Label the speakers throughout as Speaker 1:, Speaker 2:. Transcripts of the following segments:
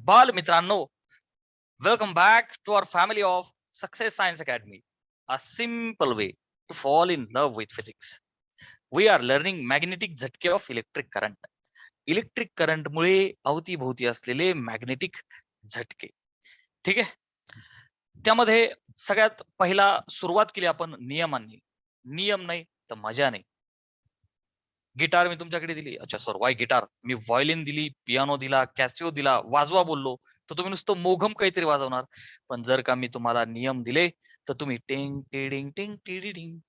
Speaker 1: बाल मित्रांनो, welcome back to our family of Success Science Academy, a simple way to fall in love with physics. We are learning magnetic झटके of electric current. Electric current मुळे अवतीभोवती असलेले magnetic झटके. ठीक आहे. त्यामध्ये सगळ्यात पहिला सुरुवात केली आपण नियमांनी. नियम नाही तर मजा नाही. गिटार मी तुमच्याकडे दिली. अच्छा सर वाय गिटार? मी व्हायोलिन दिली, पियानो दिला, कॅसिओ दिला, वाजवा बोललो, तर तुम्ही नुसतं मोघम काहीतरी वाजवणार. पण जर का मी तुम्हाला नियम दिले, तर तुम्ही टिंग टिडिंग टिंग टिडिडिंग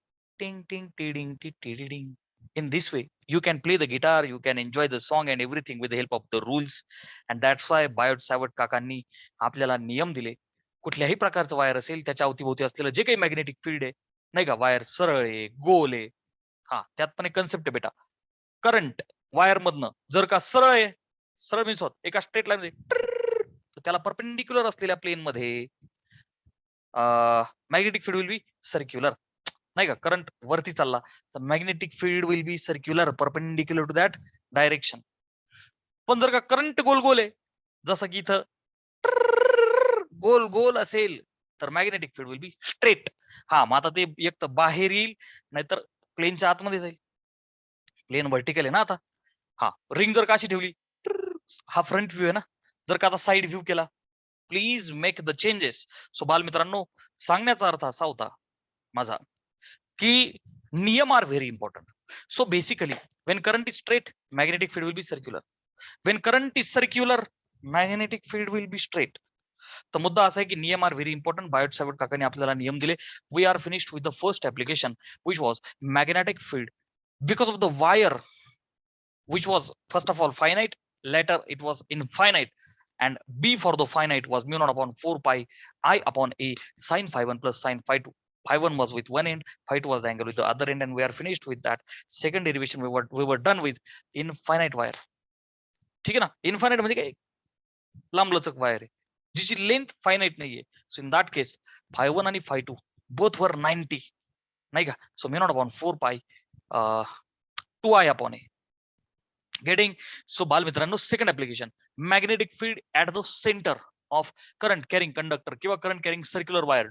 Speaker 1: टिंग टिंग टिडिंग टी टिडिडिंग. In this way, you can play the guitar, you can enjoy the song and everything with the help of the rules. And that's why Biot सावट काकांनी आपल्याला नियम दिले. कुठल्याही प्रकारचं वायर असेल, त्याच्या अवतीभोवती असलेलं जे काही मॅग्नेटिक फील्ड आहे, नाही का, वायर सरळ आहे, गोल आहे. हा, त्यात पण एक कन्सेप्ट आहे बेटा. करंट वायर मधनं जर का सरळ आहे, सरळ मीन्स होत एका स्ट्रेट लाईन तर त्याला परपेंडिक्युलर असलेल्या प्लेन मध्ये magnetic field will be circular, नाही का. करंट वरती चालला तर magnetic field will be circular perpendicular to that direction. पण जर का करंट गोल गोल आहे, जसं की इथं गोल गोल असेल, तर magnetic field will be straight. हा, मग आता ते एक तर बाहेर येईल, नाहीतर प्लेनच्या आतमध्ये जाईल. प्लेन व्हर्टिकल आहे ना आता. हा, रिंग जर का अशी ठेवली, हा फ्रंट व्ह्यू आहे ना. जर का आता साइड व्ह्यू केला, please make the changes. So बाल मित्रांनो, सांगण्याचा अर्थ असा होता माझा की नियम are very important. So basically when current is straight, magnetic field will be circular. When current is circular, magnetic field will be straight. तर मुद्दा असा आहे की नियम आर व्हेरी इम्पॉर्टंट. बायोट सावट काकांनी आपल्याला नियम दिले. We are finished with the first application which was magnetic field because of the wire which was first of all finite, later it was infinite, and b for the finite was mu naught upon 4 pi I upon a sin phi 1 plus sin phi 2. Phi 1 was with one end, phi 2 was the angle with the other end, and we are finished with that second derivation. We were done with infinite wire. ठीक आहे ना. Infinite म्हणजे काय? लांबलचक wire आहे जिची length finite नाहीये. So in that case five 1 आणि फाय 2 बोथ वर 90, नाही का. So mu naught upon 4 pi 2 I upon a. Getting. So बाल मित्रांनो, second application, magnetic field at the centre of current carrying conductor किंवा current carrying circular wire.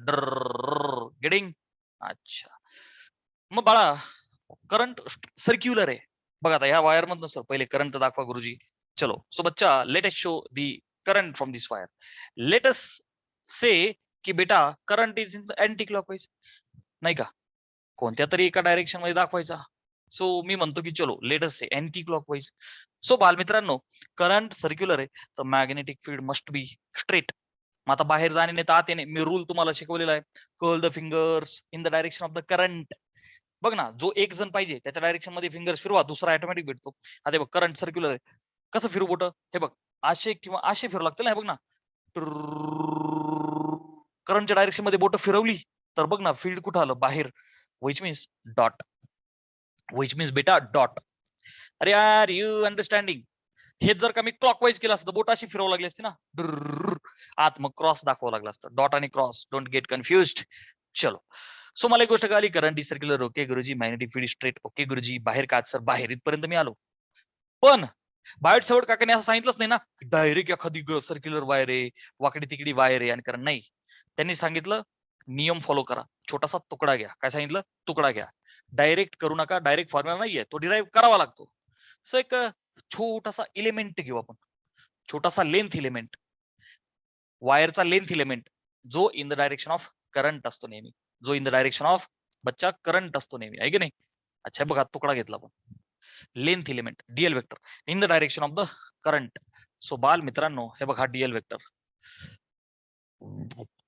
Speaker 1: Getting. अच्छा, मग बाळा current circular आहे बघा. आता ह्या वायर मधनं सर पहिले करंट दाखवा गुरुजी. चलो. सो बच्चा, let us show the current from this wire. Let us say की बेटा current is in the anti clockwise, नाही का, कोणत्या तरी एका डायरेक्शन मध्ये दाखवायचा. सो मी म्हणतो की चलो लेट अस से अँटी क्लॉकवाईज. सो बालमित्रांनो, करंट सर्क्युलर आहे तर magnetic field must be straight. मग आता बाहेर जाणे नाही तर आत येणे, मी रूल तुम्हाला शिकवलेला आहे. Curl the fingers in the direction of the current. बघ ना, जो एक जण पाहिजे त्याच्या डायरेक्शन मध्ये फिंगर्स फिरवा, दुसरा ऑटोमॅटिक भेटतो. आता बघ, करंट सर्क्युलर आहे, कसं फिरू बोट? हे बघ, असे किंवा असे फिरू लागतील ना. हे बघ ना, करंटच्या डायरेक्शन मध्ये बोट फिरवली तर बघ ना, फील्ड कुठं आलं? बाहेर. Which means dot. Which means बेटा डॉट. अरे यार, यू अंडरस्टँडिंग? हे जर का मी क्लॉकवाईज केलं असतं, बोट अशी फिरवू लागली असती ना आत, मग क्रॉस दाखवावं लागलं असतं. डॉट आणि क्रॉस, डोंट गेट कन्फ्युज्ड. चलो. सो मला एक गोष्ट कळाली, करंट इज सर्क्युलर. ओके गुरुजी. Magnetic field straight. ओके गुरुजी. बाहेर का? सर बाहेर इथपर्यंत मी आलो. पण बायोट सावट काकाने असं सांगितलंच नाही ना, डायरेक्ट एखादी सर्क्युलर वायर आहे, वाकडी तिकडी वायर आहे आणि करंट नाही. त्यांनी सांगितलं नियम फॉलो करा, छोटासा तुकडा घ्या. काय सांगितलं? तुकडा घ्या. डायरेक्ट करू नका. डायरेक्ट फॉर्म्युला नाहीये, तो डिराईव्ह करावा लागतो. सो एक छोटासा इलिमेंट घेऊ आपण, छोटासा लेंथ इलिमेंट, वायरचा लेंथ इलिमेंट, जो in the direction of current असतो नेहमी. जो इन द डायरेक्शन ऑफ बच्चा करंट असतो नेहमी, आहे की नाही. अच्छा, बघा तुकडा घेतला आपण. Length element Diehl vector in the direction of the current. So बाल मित्रांनो, हे बघा Diehl vector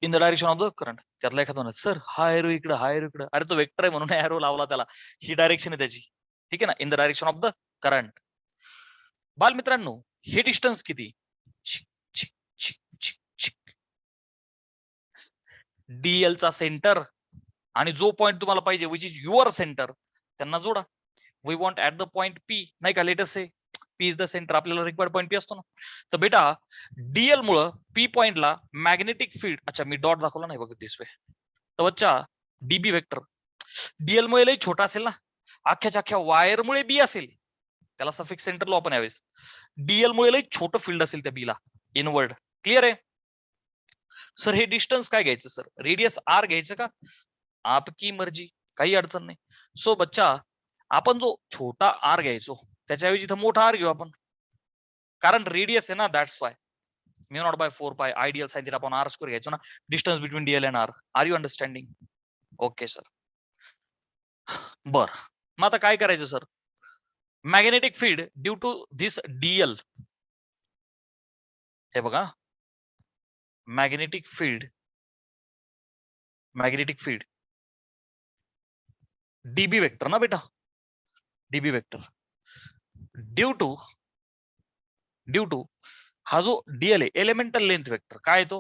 Speaker 1: in the direction of the current. त्यातला एखादा म्हणत, सर हा एरो इकडे, हा एरो इकडे. अरे तो वेक्टर आहे म्हणून एरो लावला त्याला, ही डायरेक्शन आहे त्याची. ठीक आहे ना, in the direction of the current. बाल मित्रांनो, हे डिस्टन्स किती? डीएल चा सेंटर आणि जो पॉइंट तुम्हाला पाहिजे विच इज युअर सेंटर, त्यांना जोडा. We want at the point P, नाही का. Let us say P is the center. आपल्याला रिक्वायर्ड पॉइंट पी असतो ना. तर बेटा डीएल मुळे पी पॉइंटला मॅग्नेटिक फील्ड. अच्छा, मी डॉट दाखवला नाही बघ दिस वे. तर बच्चा डीबी वेक्टर डीएल मुळे लई छोटा असेल ना, अख्ख्याच्या अख्ख्या वायर मुळे बी असेल, त्याला सफिक्स सेंटर लो आपण यावेळेस. डीएल मुळे लई छोटं फील्ड असेल त्या बीला इनवर्ड, क्लिअर आहे सर? हे डिस्टन्स काय घ्यायचं सर? रेडियस आर घ्यायचं का? आपकी मर्जी, काही अडचण नाही. सो बच्चा, आपण जो छोटा आर घ्यायचो त्याच्याऐवजी इथं मोठा आर घेऊ आपण, कारण रेडियस आहे ना, that's why. Mu naught by 4 pi ideal sine theta upon R square घ्यायचो ना, distance between DL and R. Are you understanding? Okay sir. बर, मग आता काय करायचं सर? Magnetic field due to this DL, हे बघा, मॅग्नेटिक फील्ड डीबी वेक्टर ना बेटा, डीबी वेक्टर ड्यू टू हा जो डीएल आहे एलिमेंटल लेंथ वेक्टर, काय तो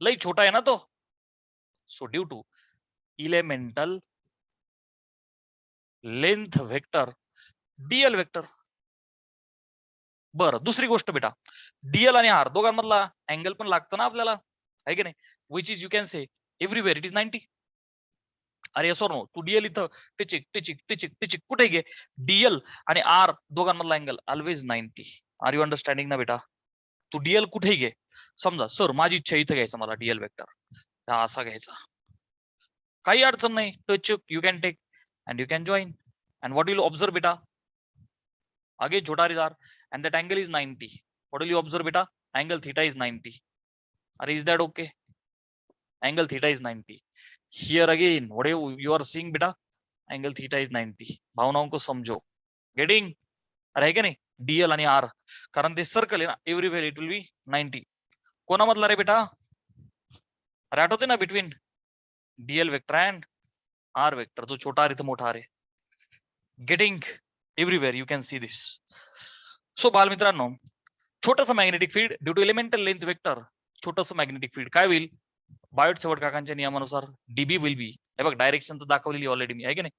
Speaker 1: लई छोटा आहे ना तो. So due to elemental length vector DL vector. बरं, दुसरी गोष्ट बेटा, डीएल आणि आर दोघांमधला अँगल पण लागतो ना आपल्याला, आहे की नाही? Which is you can say everywhere it is 90. अरे येस ऑर नो? तू डीएल इथं टिचिक टिचिक टिचिक टिचिक कुठे घे, डीएल आणि आर दोघांमधला angle always 90. Are you understanding ना बेटा? तू डीएल कुठेही घे, समजा सर माझी इच्छा इथं घ्यायचा मला डीएल वेक्टर असा घ्यायचा, काही अडचण नाही. Touch you can take and you can join. And what will observe बेटा? again छोटा r and that angle is 90. What will you observe beta? Angle theta is 90. Are is that okay? Angle theta is 90. Here again what you are seeing beta? Angle theta is 90. भावनाओं को समझो. Getting? अरे क्या नहीं? DL आणि R, कारण ते circle आहे ना, एव्हरीवेअर इट विल बी 90. कोणामधला रे बेटा? अरे आठवते ना, between DL vector and R vector, जो छोटा आर इथं मोठा आर आहे. Getting? Everywhere you can see this. So बालमित्रांनो, छोटस magnetic field due to elemental length vector, छोटस मॅग्नेटिक फील्ड काय होईल? बायोट सेवर्ट काकांच्या नियमानुसार डीबी विल बी, हे बघ डायरेक्शन तर दाखवलेली ऑलरेडी मी, आहे की नाही,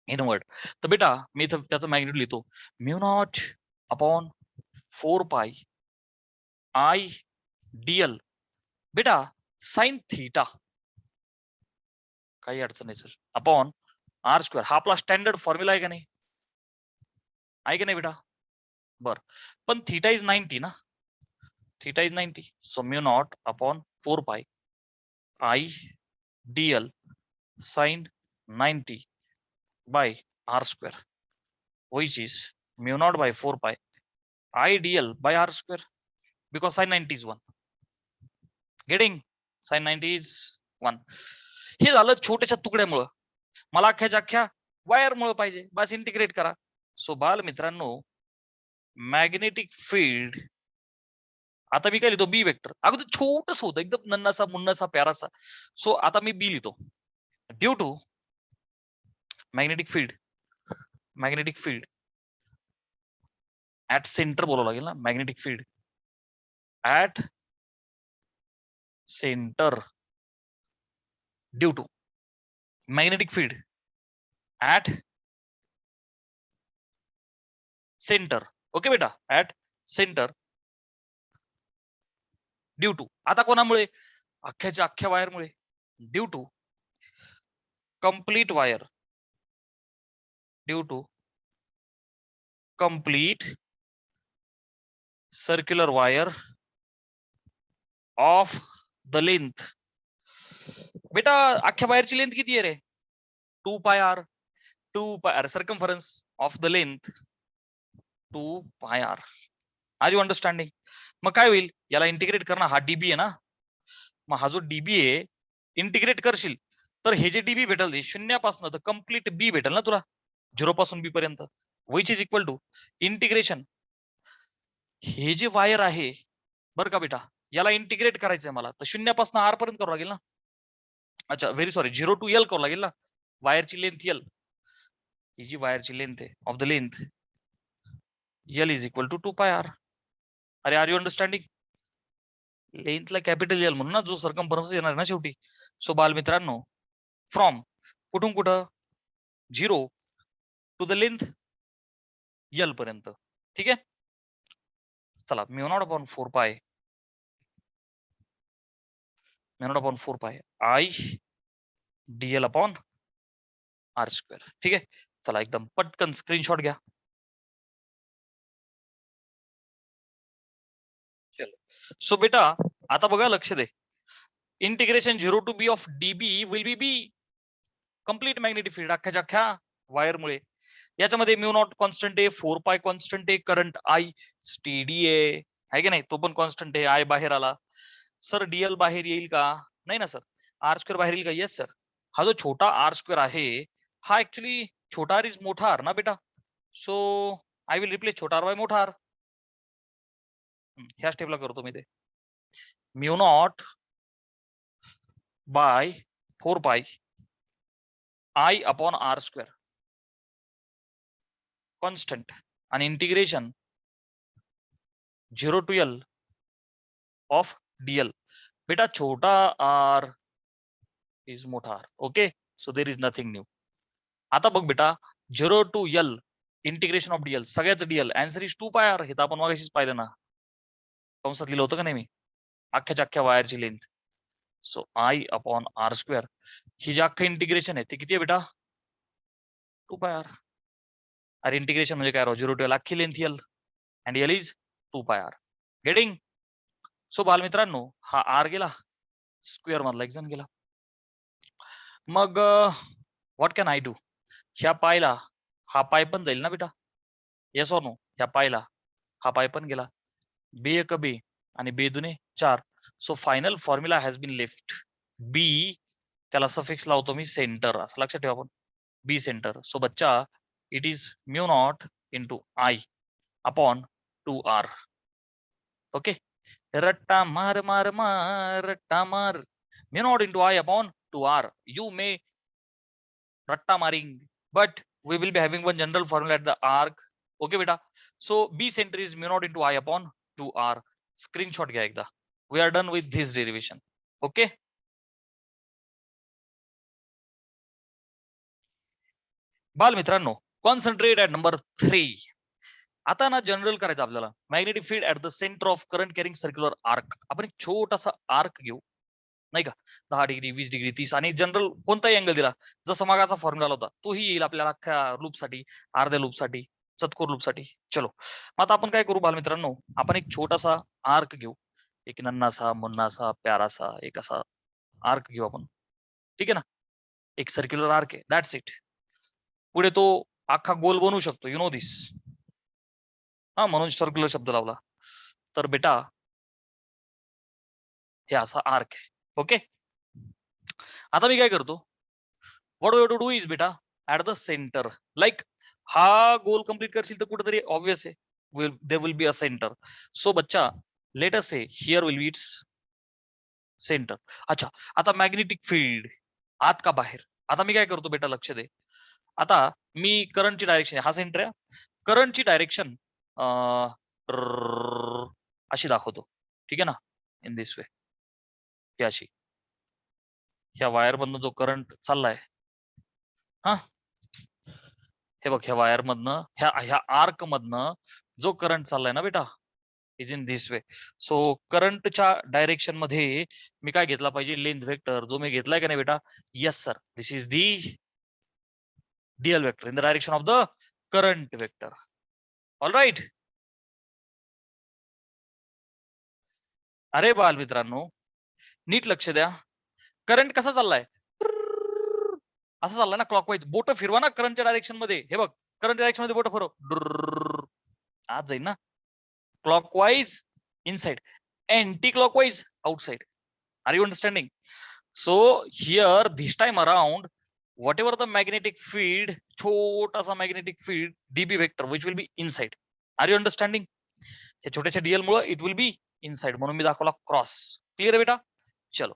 Speaker 1: इनवर्ड. तर बेटा मी इथं त्याचं मॅग्नेट्यूड लिहितो, mu naught upon 4 pi I Diehl बेटा साइन थीटा, काही अडचण नाही सर, अपॉन आर स्क्वेअर. हा आपला स्टँडर्ड फॉर्म्युला आहे का नाही? आहे की नाही बेटा? बर, पण थीटा इज 90 ना, theta is 90. So mu naught upon 4 pi I dl sin 90 by r square, which is mu naught by 4 pi I dl by r square, because sin 90 is 1. Getting? Sin 90 is 1. हे झालं छोट्याशा तुकड्यामुळं. मला अख्ख्याच्या अख्ख्या wire मुळे पाहिजे, बस integrate करा. So बाल मित्रांनो, मॅग्नेटिक फील्ड, आता मी काय लिहितो? बी वेक्टर. अगदी छोटस होतं, एकदम नन्नासा मुन्नासा प्यारासा. सो आता मी बी लिहितो, due to magnetic field at centre बोलावं लागेल ना, magnetic field at centre due to magnetic field at centre. Okay बेटा, ऍट सेंटर ड्यू टू, आता कोणामुळे? अख्ख्याच्या अख्ख्या वायरमुळे. Due to complete wire, due to complete circular wire of the length. बेटा अख्ख्या वायरची लेंथ किती आहे रे? 2 pi R. 2 pi R circumference of the length 2 pi R. Are you understanding? मग काय होईल? याला इंटिग्रेट करणं, हा डीबी आहे ना, मग हा जो डीबी आहे इंटिग्रेट करशील तर हे जे डीबी भेटल ते शून्यापासून तर कम्प्लीट बी भेटेल ना तुला, 0 पासून बी पर्यंत, which is equal to integration. हे जे वायर आहे बरं का बेटा, याला इंटिग्रेट करायचंय मला, तर शून्यापासून आर पर्यंत करावं लागेल ना. अच्छा व्हेरी सॉरी, 0 टू एल करावं लागेल ना. वायरची लेंथ एल, ही जी वायरची लेंथ आहे of the length L is equal to 2 pi R. अरे आर यू अंडरस्टँडिंग? लेंथला कॅपिटल एल म्हणून ना, जो सर्कम्फरन्स येणार ना शेवटी. सो बाल मित्रांनो, फ्रॉम कुठून कुठं? 0 टू द लेंथ एल पर्यंत. ठीक आहे, चला mu naught upon 4 pi I DL upon R square. ठीक आहे, चला एकदम पटकन स्क्रीनशॉट घ्या. चलो सो बेटा आता बघा लक्ष दे. Integration 0 to b of db will be B complete magnetic field अख्ख्या वायरमुळे. याच्यामध्ये म्यू नॉट कॉन्स्टंट आहे, 4 पाय कॉन्स्टंट आहे, करंट आय स्टेडी आहे की नाही, तो पण कॉन्स्टंट आहे. आय बाहेर आला सर, डीएल बाहेर येईल का? नाही ना सर. आर स्क्वेअर बाहेर येईल का? Yes sir. हा जो छोटा आर स्क्वेअर आहे हा ऍक्च्युली छोटा आर इज मोठा आर ना बेटा. सो आय विल रिप्लेस छोटा आर बाय मोठा आर. ह्या स्टेपला करतो मी ते. Mu naught by 4 pi I upon R square constant आणि integration 0 to L of DL. बेटा छोटा आर इज मोठा R. Okay, so there is nothing new. आता बघ बेटा 0 to L integration of DL, सगळ्याच DL answer is 2 pi R. हे तर आपण मागाशीच पाहिलं ना, कंसात लिहिलं होतं का नाही मी, अख्ख्या वायरची length. So I upon R square ही जे अख्खं इंटिग्रेशन आहे ते किती आहे बेटा? 2 पाय आर. अरे इंटिग्रेशन म्हणजे काय राव? 0 to L अख्खी length L and L is 2 pi R. Getting? So बालमित्रांनो हा आर गेला, स्क्वेअर मधला एक जण गेला. मग व्हॉट कॅन आय डू? ह्या पायला हा पाय पण जाईल ना बेटा, येस ऑर नो? ह्या पायला हा पाय पण गेला, बे एक बे आणि बे दुने 4. So final formula has been left B, त्याला सफिक्स लावतो मी सेंटर, असं लक्षात ठेवा आपण, बी सेंटर. सो बच्चा it is mu naught into I upon 2 R. Okay, रट्टा मार मार मार रट्टा मार, mu naught into I upon 2 R. You may रट्टा मारिंग but we will be having one general formula at the arc. Okay beta, so b center is mu naught into I upon 2r. Screenshot घ्या एकदा. We are done with this derivation. Okay, बाल मित्रांनो concentrate at number 3. आता ना general करायचं आपल्याला. Magnetic field at the centre of current carrying circular arc. आपण एक छोटासा आर्क घेऊ नाही का, 10 डिग्री 20 डिग्री 30, आणि जनरल कोणताही अँगल दिला, जसं मागाचा फॉर्म्युला होता तोही येईल आपल्याला अख्ख्या लूपसाठी, अर्ध्या लूपसाठी, चतकोर लूपसाठी. चलो मग आता आपण काय करू बालमित्रांनो, आपण एक छोटासा आर्क घेऊ, एक नन्नासा मुन्नासा प्यारासा एक असा आर्क घेऊ आपण. ठीक आहे ना, एक सर्क्युलर आर्क आहे, दॅट्स इट. पुढे तो अख्खा गोल बनवू शकतो, यु नो दिस. हा म्हणून सर्क्युलर शब्द लावला. तर बेटा हे असा आर्क आहे. ओके, आता मी काय करतो, what you to do is बेटा ऍट द सेंटर, लाईक हा गोल कंप्लीट करशील तर कुठेतरी ऑब्वियस आहे there will be a centre. So बच्चा let us say here will be its centre. अच्छा, आता मॅग्नेटिक फील्ड आत का बाहेर? आता मी काय करतो बेटा लक्ष दे. आता मी करंटची डायरेक्शन, हा सेंटर आहे, करंटची डायरेक्शन अशी दाखवतो. ठीक आहे ना, इन दिस वे, ही अशी, ह्या वायर मधनं जो करंट चाललाय, हा हे बघ, ह्या वायर मधनं ह्या आर्क मधनं जो करंट चाललाय ना बेटा, is in this way. So करंटच्या डायरेक्शन मध्ये मी काय घेतला पाहिजे, लेंथ वेक्टर, जो मी घेतलाय का नाही बेटा, yes sir, this is the DL vector in the direction of the current vector. All right. अरे बाल मित्रांनो नीट लक्ष द्या, करंट कसा चाललाय, असं चाललाय ना क्लॉकवाईज. बोट फिरवा ना करंटच्या डायरेक्शन मध्ये, हे बघ करंट डायरेक्शन मध्ये बोट फिरव, आज जाईल ना, clockwise inside, anti clockwise outside. Are you understanding? So here this time around whatever the magnetic field, छोटासा magnetic field db vector which will be inside. Are you understanding? या छोट्याशा डीएल मुळे it will be inside, म्हणून मी दाखवला cross. Clear आहे बेटा? चलो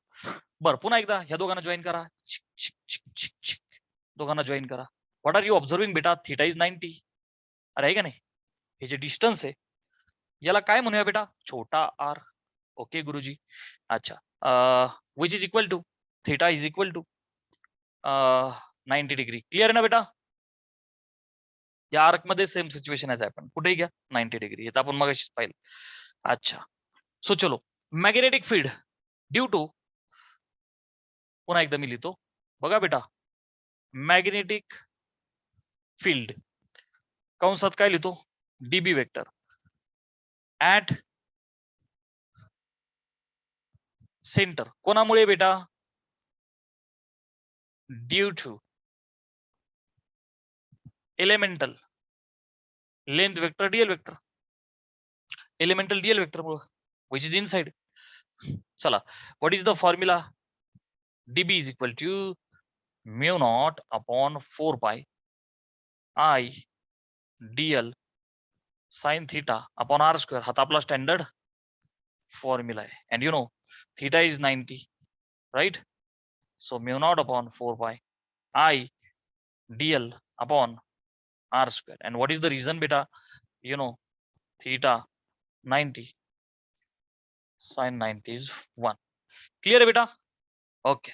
Speaker 1: बरं, पुन्हा एकदा ह्या दोघांना जॉईन करा, दोघांना जॉईन करा. व्हॉट आर यू ऑब्झर्विंग बेटा, थिटा इज 90. अरे आहे का नाही, हे जे डिस्टन्स आहे याला काय म्हणूया बेटा, छोटा आर. ओके गुरुजी. अच्छा, which is equal to theta is equal to 90 degree. Clear आहे ना बेटा? या आर्क मध्ये सेम सिच्युएशन आहे, आपण कुठेही घ्या 90 डिग्री, हे तर आपण मगाशीच पाहिलं. अच्छा, सो चलो मॅग्नेटिक फील्ड ड्यू टू, पुन्हा एकदा मी लिहितो बघा बेटा, मॅग्नेटिक फील्ड कंसात काय लिहितो, डीबी वेक्टर ऍट सेंटर कोणामुळे बेटा? Due to elemental length vector DL vector, elemental DL vector मुळे विच इज इनसाइड. चला, what is the formula? DB is equal to mu naught upon 4 pi I Diehl sine theta upon R square. हा आपला standard formula आहे. And you know theta is 90, right? So mu naught upon 4 pi I DL upon R square. And what is the reason बेटा? You know theta 90 sin 90 is 1. Clear आहे बेटा? Okay,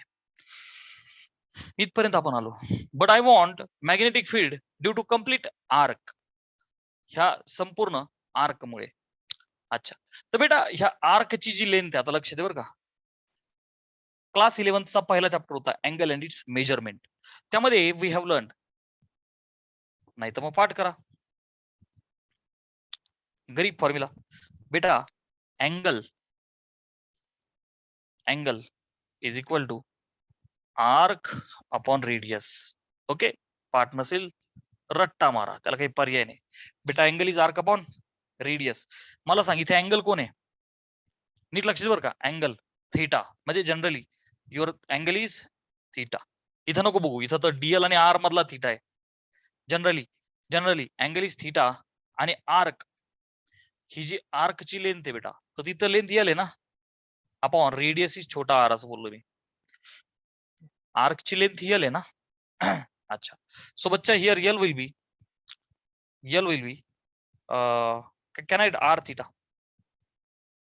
Speaker 1: इथपर्यंत आपण आलो. But I want magnetic field due to complete arc. ह्या संपूर्ण arc मुळे. अच्छा, तर बेटा ह्या आर्कची जी लेंथ आहे, आता लक्ष दे बरं का, क्लास 11 चा पहिला चॅप्टर होता अँगल अँड इट्स मेजरमेंट. त्यामध्ये वी हॅव लर्न, नाही तर मग पाठ करा गरीब फॉर्म्युला बेटा. Angle is equal to arc upon radius. Okay, पाठ नसेल रट्टा मारा, त्याला काही पर्याय नाही बेटा. Angle is arc upon radius. मला सांग इथे अँगल कोण आहे? नीट लक्ष दे बरं का. अँगल थीटा म्हणजे generally your angle is theta. इथं नको बघू, इथं तर डीएल आणि आर मधला थीटा आहे. जनरली अँगल इज थीटा आणि आर्क ही जी आर्कची लेंथ आहे बेटा, तर तिथं लेंथ एल आहे ना, अपॉन रेडियस इज छोटा आर असं बोललो मी. आर्कची लेंथ एल आहे ना. अच्छा, सो बच्चा here L will be can I r theta?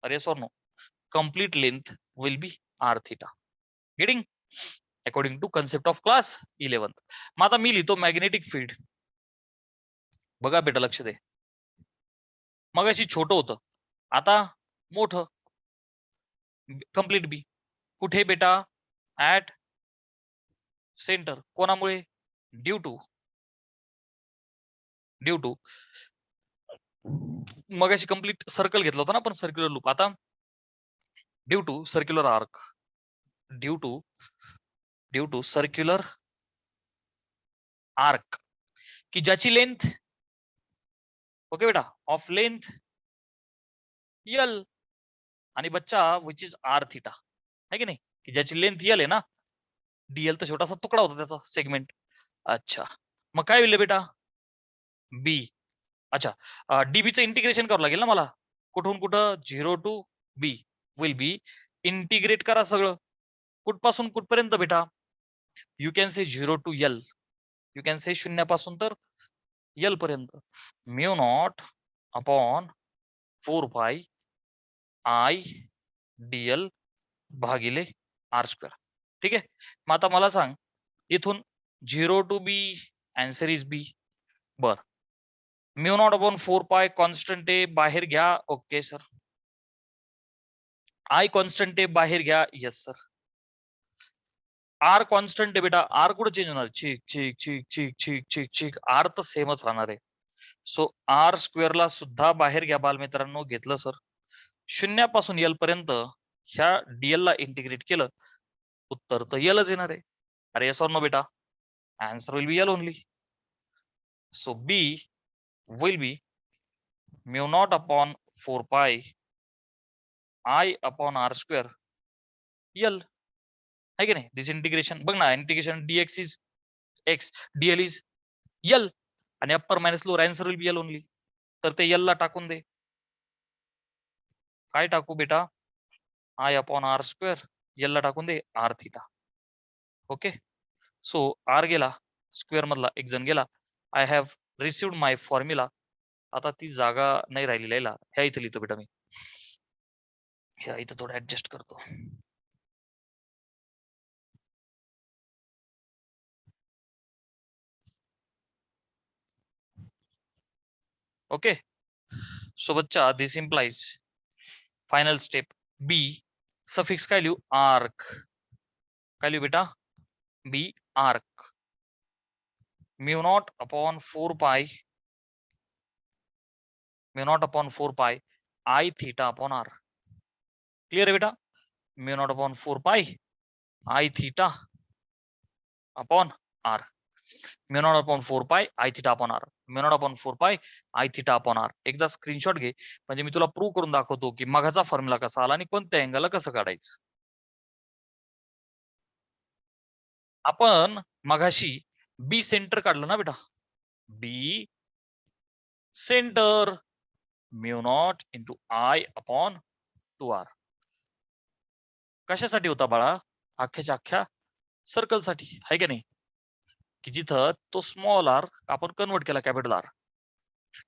Speaker 1: Yes or no? Complete length will be r theta. Getting? According to concept of class 11. मग आता मी लिहितो मॅग्नेटिक फील्ड. बघा बेटा लक्ष दे, मगाशी छोटं होतं, आता मोठं. कम्प्लीट बी कुठे बेटा? At centre. कोणामुळे? ड्यू टू मगाशी कंप्लीट सर्कल घेतला होता ना आपण, सर्क्युलर लूप. आता due to circular arc, due to circular arc की ज्याची लेंथ, ओके बेटा, ऑफ लेंथ यल आणि बच्चा विच इज आर थीटा, है की नाही, की ज्याची लेंथ यल आहे ना. डीएल तर छोटासा तुकडा होता त्याचा सेगमेंट. अच्छा, मग काय होईल बेटा? बी. अच्छा, डीबीचं इंटिग्रेशन करावं लागेल ना मला. कुठून कुठं? 0 to B will be. Integrate करा सगळं. कुठपासून कुठपर्यंत बेटा? You can say 0 to L, you can say शून्यापासून तर एल पर्यंत. Mu naught upon 4 pi I DL भागिले आर स्क्वेअर. ठीक आहे, मग आता मला सांग इथून 0 to B answer is B. बर, म्यू नॉट अपॉन 4 पाय कॉन्स्टंट आहे, बाहेर घ्या. Okay sir. आय कॉन्स्टंट आहे, बाहेर घ्या. Yes sir. आर कॉन्स्टंट आहे बेटा, आर कुठे चेंज होणार? चिक चिक चिक चिक चिक चिक चिक, आर तर सेमच राहणार आहे. सो आर स्क्वेअरला सुद्धा बाहेर घ्या बालमित्रांनो. घेतलं सर. शून्यापासून एल पर्यंत ह्या डीएल ला इंटिग्रेट केलं, उत्तर तर एलच येणार आहे. अरे येस ऑर नो बेटा? Answer will be L only. So B will be mu naught upon 4 pi I upon R square L, है की नाही. दिस इंटिग्रेशन बघ ना, integration DX is X, DL is L आणि upper minus lower, answer will be L only. तर ते L ला टाकून दे. काय टाकू बेटा? I upon R square, L ला टाकून दे R theta. Okay, so R गेला, स्क्वेअर मधला एक जण गेला. I have received my formula. आता ती जागा नाही राहिलेली आहे, ह्या इथे लिहितो बेटा मी. ह्या इथं थोडं ऍडजस्ट करतो. ओके, सो बच्चा this implies final step B suffix काय लिहू? आर्क. काय लिहू बेटा? B arc. Mu naught upon 4 pi, mu naught upon 4 pi I theta upon R. Clear आहे बेटा? Mu naught upon 4 pi I theta upon R. Mu naught upon 4 pi I theta upon R. Mu naught upon 4 pi I theta upon R. एकदा screenshot घे, म्हणजे मी तुला prove करून दाखवतो की मगाचा formula कसा आला आणि कोणत्या अँगलला कसं काढायचं. आपण मगाशी बी सेंटर काढलं ना बेटा, B centre mu naught into I upon 2r. कशासाठी होता बाळा? अख्ख्याच्या अख्ख्या सर्कल साठी, आहे की नाही? की जिथं तो स्मॉल आर आपण कन्वर्ट केला capital R.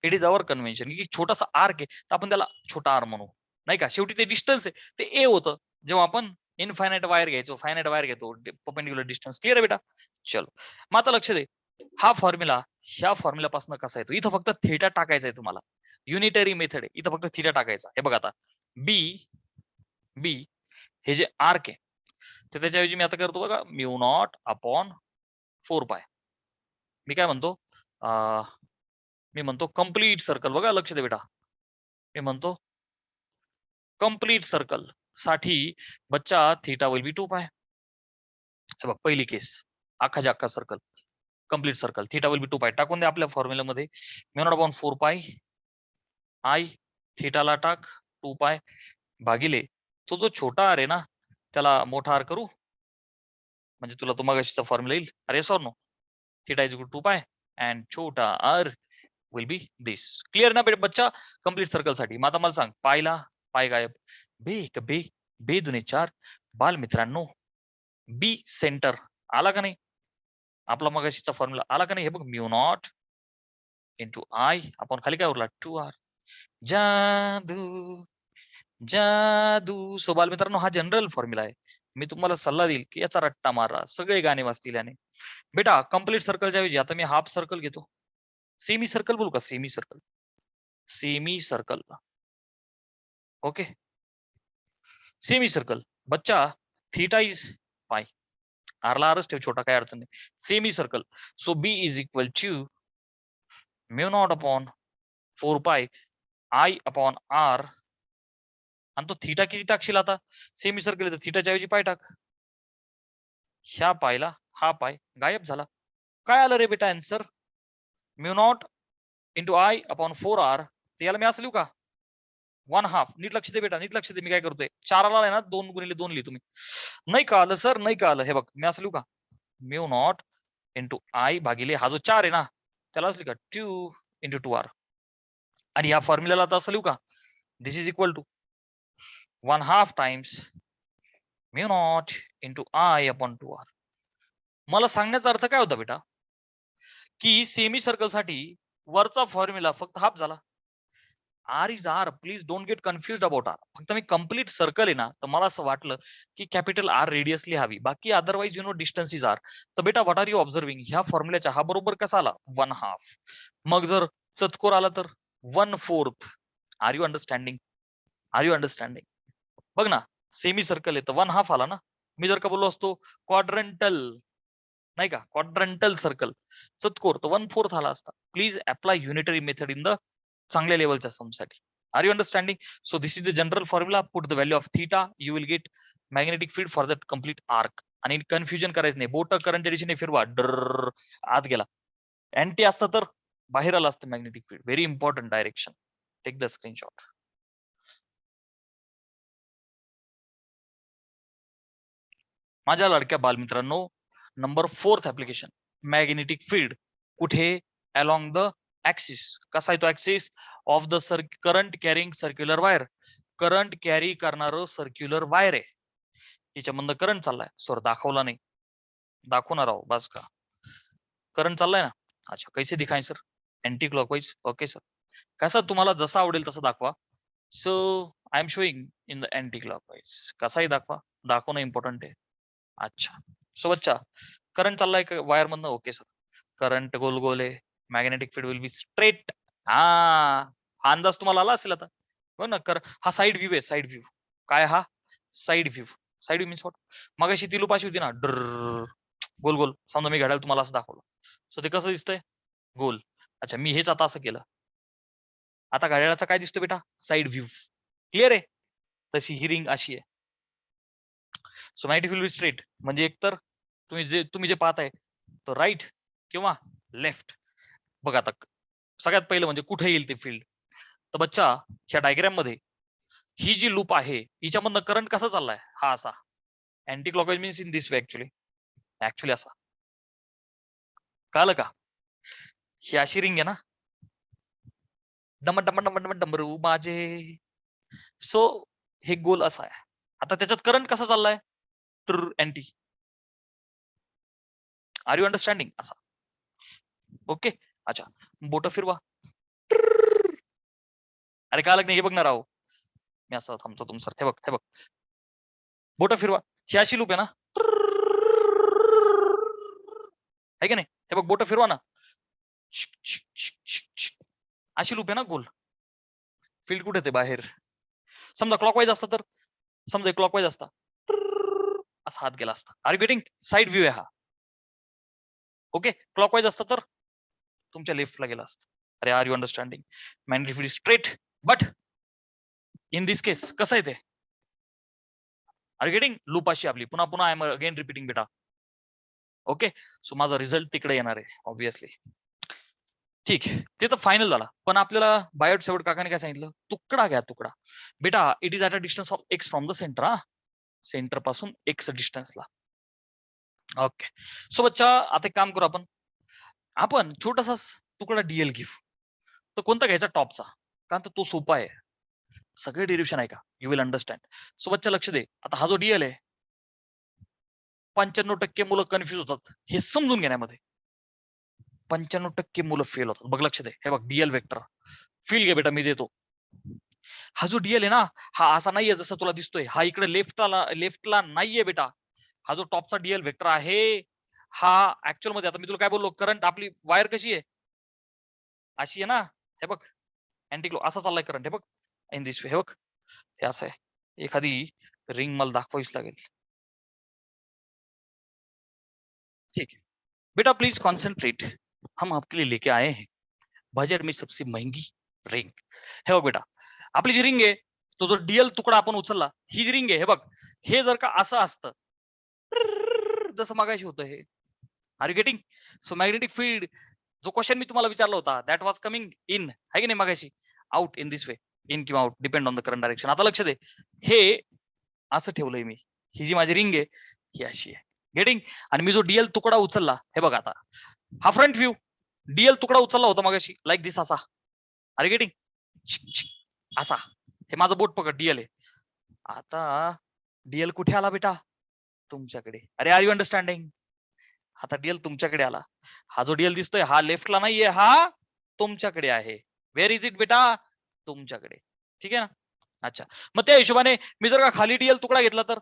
Speaker 1: It is our convention की छोटासा आर्क आहे तर आपण त्याला छोटा आर म्हणू, नाही का? शेवटी ते डिस्टन्स आहे, ते ए होतं जेव्हा आपण इनफायनाइट वायर घ्यायचो, फायनाइट वायर घेतो, परपेंडिक्युलर डिस्टन्स. क्लिअर आहे बेटा? चलो, मग आता लक्ष दे, हा फॉर्म्युला ह्या फॉर्म्युलापासून कसा येतो? इथं फक्त थीटा टाकायचा आहे तुम्हाला. युनिटरी मेथड आहे, इथं फक्त थीटा टाकायचा. हे बघा आता, बी बी हे जे आर्क आहे तर त्याच्याऐवजी मी आता करतो बघा, म्यू नॉट अपॉन 4 पाय. मी काय म्हणतो, मी म्हणतो कम्प्लीट सर्कल. बघा लक्ष दे बेटा, मी म्हणतो कम्प्लीट सर्कल साठी बच्चा थीटा विल बी 2 पाय. हे बघ, पहिली केस, अख्खाच्या अख्खा circle complete circle, theta will be 2 पाय. टाकून दे आपल्या फॉर्म्युल्यामध्ये, mu naught upon 4 pi I थीटाला टाक 2 पाय भागिले तो जो छोटा आर आहे ना त्याला मोठा आर करू, म्हणजे तुला तो मगाशीचा फॉर्म्युला येईल. अरे sorry no, theta is equal 2 pi and छोटा R will be this. Clear ना बच्चा? कम्प्लीट सर्कल साठी. मग आता मला सांग, पायला पाय गायब, बे एक बे, बे दुने 4. बाल मित्रांनो, बी सेंटर आला का नाही? आपला मगाशीचा फॉर्म्युला आला का नाही? हे बघ, म्यू नॉट इंटू आय आपण खाली काय उरला 2r. जादू जादू. सो बाल मित्रांनो, हा जनरल फॉर्म्युला आहे. मी तुम्हाला सल्ला देईल की याचा रट्टा मारा, सगळे गाणे वाजतील याने. बेटा कम्प्लीट सर्कलच्या ऐवजी आता मी हाफ सर्कल घेतो. सेमी सर्कल बोलू का? Semi circle, semi circle. Okay, semi circle बच्चा, थीटा इज पाय, आरला आरच ठेव छोटा, काय अडचण नाही. Semi circle, so B is equal to mu naught upon 4 pi I upon R. आणि तो थीटा किती टाकशील आता? सेमी सर्कल तर थीटाच्या ऐवजी पाय टाक. ह्या पायला हा पाय गायब झाला. काय आलं रे बेटा answer? Mu naught into I upon 4r. याला मी असं लिहू का? 1/2. नीट लक्ष दे बेटा, नीट लक्ष दे, मी काय करतोय, 4 आहे ना, 2 गुणिले 2 लिहितो मी. नाही का आलं सर? नाही का आलं? हे बघ, मी असं लिहू का? म्यू नॉट इंटू आय भागिले हा जो 4 आहे ना त्यालाच लिहू का 2 इंटू 2r. आणि या फॉर्म्युल्याला आता असं लिहू का? This is equal to 1/2 times mu naught into I upon 2r. मला सांगण्याचा अर्थ काय होता बेटा? की सेमी सर्कल साठी वरचा फॉर्म्युला फक्त हाफ झाला. R is R, please don't get confuse about R. फक्त मी कम्प्लीट सर्कल आहे ना तर मला असं वाटलं की कॅपिटल आर रेडियसली हवी, बाकी otherwise you know distance is R. तर बेटा व्हॉट आर यू ऑब्झर्विंग? ह्या फॉर्म्युल्याच्या हा बरोबर कसा आला? 1/2. मग जर चतकोर आला तर 1/4. Are you understanding? Are you understanding? बघ ना, सेमी सर्कल आहे तर 1/2 आला ना. मी जर का बोललो असतो क्वाड्रंटल, नाही का, क्वाड्रंटल सर्कल चतकोर, तर 1/4 आला असता. Please apply unitary method in the चांगल्या लेवलच्या समसाठी. Are you understanding? So this is the general formula. Put the value of theta, you will get magnetic field for that complete arc. आणि confusion करायचं नाही, बोट करंटच्या दिशेने फिरवा, डर आत गेला. अँटी असतं तर बाहेर आलं असतं magnetic field. Very important direction. Take the screenshot. माझ्या लाडक्या बालमित्रांनो, number 4th application, magnetic field कुठे? Along the axis. कसा आहे तो axis? Of the current carrying circular wire. Current carry करणार सर्क्युलर वायर आहे, याच्यामधनं करंट चाललाय. सर दाखवला नाही, दाखवणार आहो बस का? करंट चाललाय ना. अच्छा, कैसे दिखाय sir? Anti clockwise. Okay sir, कसा तुम्हाला जसा आवडेल तसं दाखवा. So I am showing in the anti clockwise. कसाही दाखवा, दाखवणं इम्पॉर्टंट आहे. अच्छा, सो बच्चा, करंट चाललाय का वायर मधनं? ओके सर, करंट गोल गोल आहे, magnetic field will be straight. हा अंदाज तुम्हाला आला असेल आता. हो ना? हा साइड व्ह्यू आहे, साइड व्ह्यू. काय हा? Side view. Side view means what? मग अशी ती लुपाशी होती ना, डर गोल गोल. समजा मी घड्याळ तुम्हाला असं दाखवलं, सो ते कसं दिसतंय? गोल. अच्छा, मी हेच आता असं केलं, आता घड्याळाचा काय दिसतो बेटा? Side view. क्लिअर आहे? तशी ही रिंग अशी आहे. सो मॅग्नेटिक फील्ड स्ट्रेट म्हणजे एकतर तुम्ही जे पाहताय तर राईट किंवा लेफ्ट. बघा आता सगळ्यात पहिलं म्हणजे कुठे येईल ते फील्ड. तर बच्चा ह्या डायग्राम मध्ये ही जी लूप आहे हिच्यामधनं करंट कसा चाललाय हा असा anti clockwise means in this way actually असा. कळलं का? ही अशी रिंग आहे ना, डमरू माझे. सो हे गोल असा आहे. आता त्याच्यात करंट कसा चाललाय अँटी. आर यू अंडरस्टँडिंग असा. ओके अच्छा बोट फिरवा. अरे काय नाही हे बघणार आहो मी असं थांबतो तुमचं. हे बघ बोट फिरवा. ही अशी लूप आहे ना, आहे की नाही? हे बघ बोट फिरवा ना, अशी लूप आहे ना गोल. फील्ड कुठे ते बाहेर. समजा क्लॉकवाईज असता तर, समजा क्लॉकवाईज असता असा हात गेला असता. Are you getting? Side view आहे हा. ओके क्लॉकवाईज असता तर तुमच्या लेफ्टला गेला असता. अरे are you understanding? Magnetic field straight but in this case कसं आहे ते, आर यू गेटिंग? लूप अशी आपली पुन्हा पुन्हा आय एम अगेन रिपीटिंग बेटा. ओके सो माझा रिझल्ट तिकडे येणार आहे ऑब्विसली. ठीक आहे ते तर फायनल झाला. पण आपल्याला बायोट सेवड काकाने काय सांगितलं, तुकडा घ्या तुकडा. बेटा it is at a distance of x from the centre. हा सेंटर पासून एक्स डिस्टन्सला. ओके सो बच्चा आता एक काम करू आपण छोटासा तुकडा डीएल घेऊ. तर कोणता घ्यायचा? टॉपचा, कारण तो सोपा आहे. सगळे डिरिव्हेशन आहे का, यू विल अंडरस्टँड. सो बच्चा लक्ष दे. आता हा जो डीएल आहे 95% मुलं कन्फ्युज होतात हे समजून घेण्यामध्ये. 95% मुलं फेल होतात. बघ लक्ष दे. हे बघ डीएल वेक्टर फील घे बेटा मी देतो. हा जो डीएल आहे ना हा असा नाहीये जसं तुला दिसतोय. हा इकडे लेफ्टला नाहीये बेटा. हा जो टॉपचा डीएल वेक्टर आहे हा ऍक्च्युअल मध्ये, आता मी तुला काय बोललो, करंट आपली वायर कशी आहे अशी आहे ना. हे बघ अँटी असा चाललाय करंट. हे बघ इन दिस वे. हे बघ हे असं आहे. एखादी रिंग मला दाखवावीच लागेल. ठीक है बेटा प्लीज कॉन्सेंट्रेट, हम आपके लिए लेके आए हैं बजट में सबसे महंगी रिंग. हे बघ बेटा आपली जी रिंग आहे तो जो डीएल तुकडा आपण उचलला ही जी रिंग आहे. हे बघ हे जर का असं असतं जसं मगाशी होतं हे. Are you getting? So magnetic field जो क्वेश्चन मी तुम्हाला विचारला होता दॅट वॉज कमिंग इन, है की नाही मगाशी, out in this way, in किंवा out depend on the current direction. आता लक्ष दे हे असं ठेवलंय मी. ही जी माझी रिंग आहे ही अशी आहे. गेटिंग? आणि मी जो डीएल तुकडा उचलला हे बघा आता हा फ्रंट व्ह्यू. डीएल तुकडा उचलला होता मगाशी लाईक दिस असा. Are you getting? असा. हे माझं बोट पकड डीएल आहे. आता डीएल कुठे आला बेटा? तुमच्याकडे. अरे आर यू अंडरस्टँडिंग? आता डीएल तुमच्याकडे आला. हा जो डीएल दिसतोय हा लेफ्टला नाहीये, हा तुमच्याकडे आहे. वेअर इज इट बेटा? तुमच्याकडे. ठीक आहे ना? अच्छा मग त्या हिशोबाने मी जर का खाली डीएल तुकडा घेतला तर,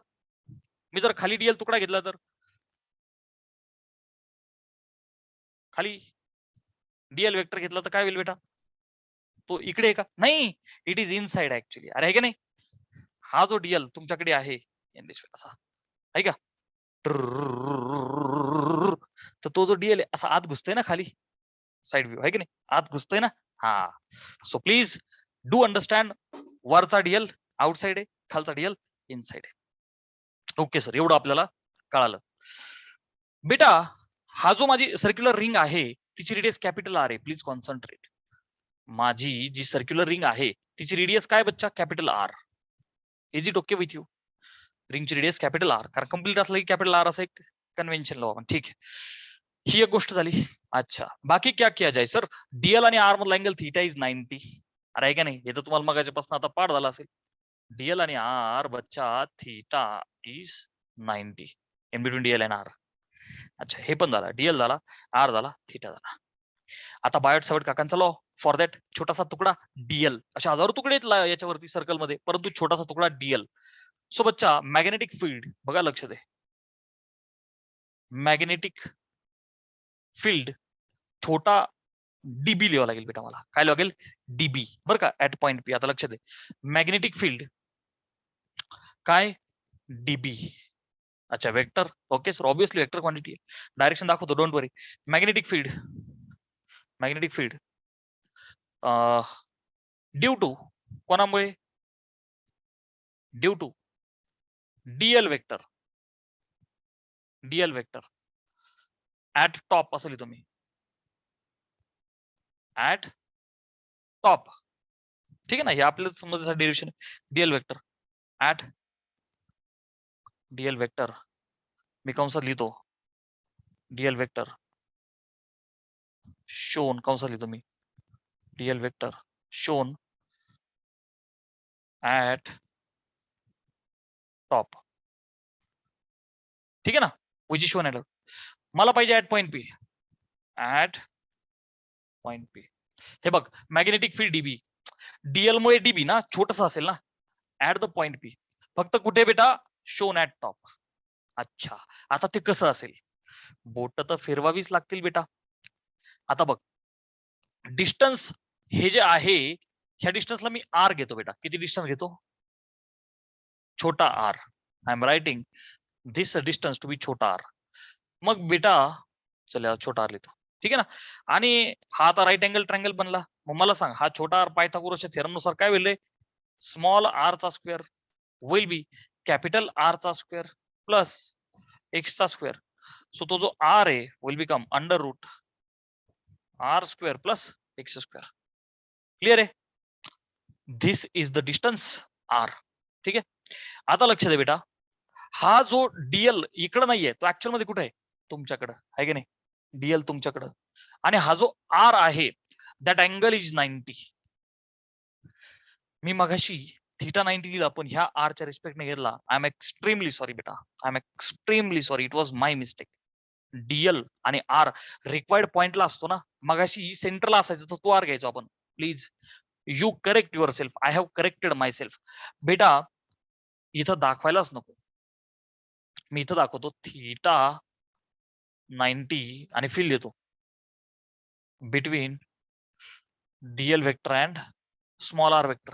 Speaker 1: मी जर खाली डीएल तुकडा घेतला तर खाली डीएल वेक्टर घेतला तर काय होईल बेटा? तो इकडे आहे का? नाही, इट इज इनसाइड ऍक्च्युअली. अरे आहे का नाही? हा जो डीएल तुमच्याकडे आहे असा आहे का, तर तो जो डीएल आहे असा आत घुसतोय ना खाली, साइड व्ह्यू आहे की नाही, आत घुसतोय ना. हा सो प्लीज डू अंडरस्टँड, वरचा डीएल आउटसाइड आहे, खालचा डीएल इनसाइड आहे. ओके सर एवढं आपल्याला कळालं. बेटा हा जो माझी सर्क्युलर रिंग आहे तिची रेडियस कॅपिटल आर आहे. Please concentrate. माझी जी सर्क्युलर रिंग आहे तिची रेडियस काय बच्चा? Capital R. Is it okay with you? रिंगची रेडियस कॅपिटल आर, कारण कम्प्लीट असलं की कॅपिटल आर असं एक कन्व्हेन्शन लावू आपण. ठीक आहे ही एक गोष्ट झाली. अच्छा बाकी क्या किया जाए सर? डीएल आणि आर मधला अँगल थीटा इज 90. अरे आहे का नाही? हे तर तुम्हाला मगाच्यापासून आता पाठ झाला असेल. डीएल आणि आर बच्चा theta is 90 in between DL and R. अच्छा हे पण झाला, डीएल झाला, आर झाला, थीटा झाला. आता बायोट सावर्ट काकांचा लॉ फॉर दॅट छोटासा तुकडा डीएल. अशा हजारो तुकडे आहेत याच्यावरती सर्कल मध्ये, परंतु छोटासा तुकडा डीएल. सो बच्चा मॅग्नेटिक फील्ड बघा लक्ष दे. मॅग्नेटिक फील्ड छोटा डीबी लिहावं लागेल बेटा मला. काय लागेल? डीबी बरं का, ऍट पॉइंट पी. आता लक्ष दे मॅग्नेटिक फील्ड काय? डीबी. अच्छा vector. Okay sir obviously vector quantity direction दाखवतो, don't worry. Magnetic field due to कोणामुळे? Due to Diehl vector DL vector at top असं लिहितो मी, ऍट टॉप. ठीक आहे ना, हे आपल्याला समजायचं derivation. DL vector at DL vector मी कंसात लिहितो, डीएल वेक्टर शोन कंसात लिहितो मी, DL vector shown at top. ठीक आहे ना, विच इज शोन ऍट, मला पाहिजे at point P, at point P. हे बघ मॅग्नेटिक फील्ड डीबी, डीएल मुळे डीबी ना छोटस असेल ना, ऍट द पॉइंट पी. फक्त कुठे बेटा, शोन ऍट टॉप. अच्छा, आता ते कसं असेल, बोट तर फिरवावीच लागतील बेटा. आता बघ डिस्टन्स हे जे आहे, ह्या डिस्टन्सला मी आर घेतो बेटा. किती डिस्टन्स घेतो, छोटा R. I am writing this distance to be छोटा आर. मग बेटा चला छोटा आर लिहितो, ठीक आहे ना. आणि हा आता राईट अँगल ट्रायंगल बनला. मग मला सांग, हा छोटा आर पायथागोरसच्या थेरम नुसार काय होईल रे, स्मॉल आर चा square will be capital R चा स्क्वेअर प्लस एक्स चा स्क्वेअर. सो तो जो आर आहे will become under root R square plus X square. Clear आहे, this is the distance R. ठीक आहे, आता लक्ष दे बेटा, हा जो डीएल इकडं नाहीये, तो ऍक्च्युअल मध्ये कुठे आहे, तुमच्याकडं आहे की नाही, डीएल तुमच्याकडं. आणि हा जो आर आहे दॅट अँगल इज 90. मी मगाशी थीटा 90 लिहिला, पण ह्या आरच्या रिस्पेक्टने घेतला. आय एम एक्स्ट्रीमली सॉरी बेटा, I am extremely sorry, it was my mistake. Diehl आणि आर रिक्वायर्ड पॉइंटला असतो ना, मगाशी सेंटरला असायचं, तर तो आर घ्यायचो आपण. Please you correct your self, I have corrected my self. बेटा इथं दाखवायलाच नको, मी इथं दाखवतो थीटा 90 आणि फील्ड देतो between DL vector and small R vector.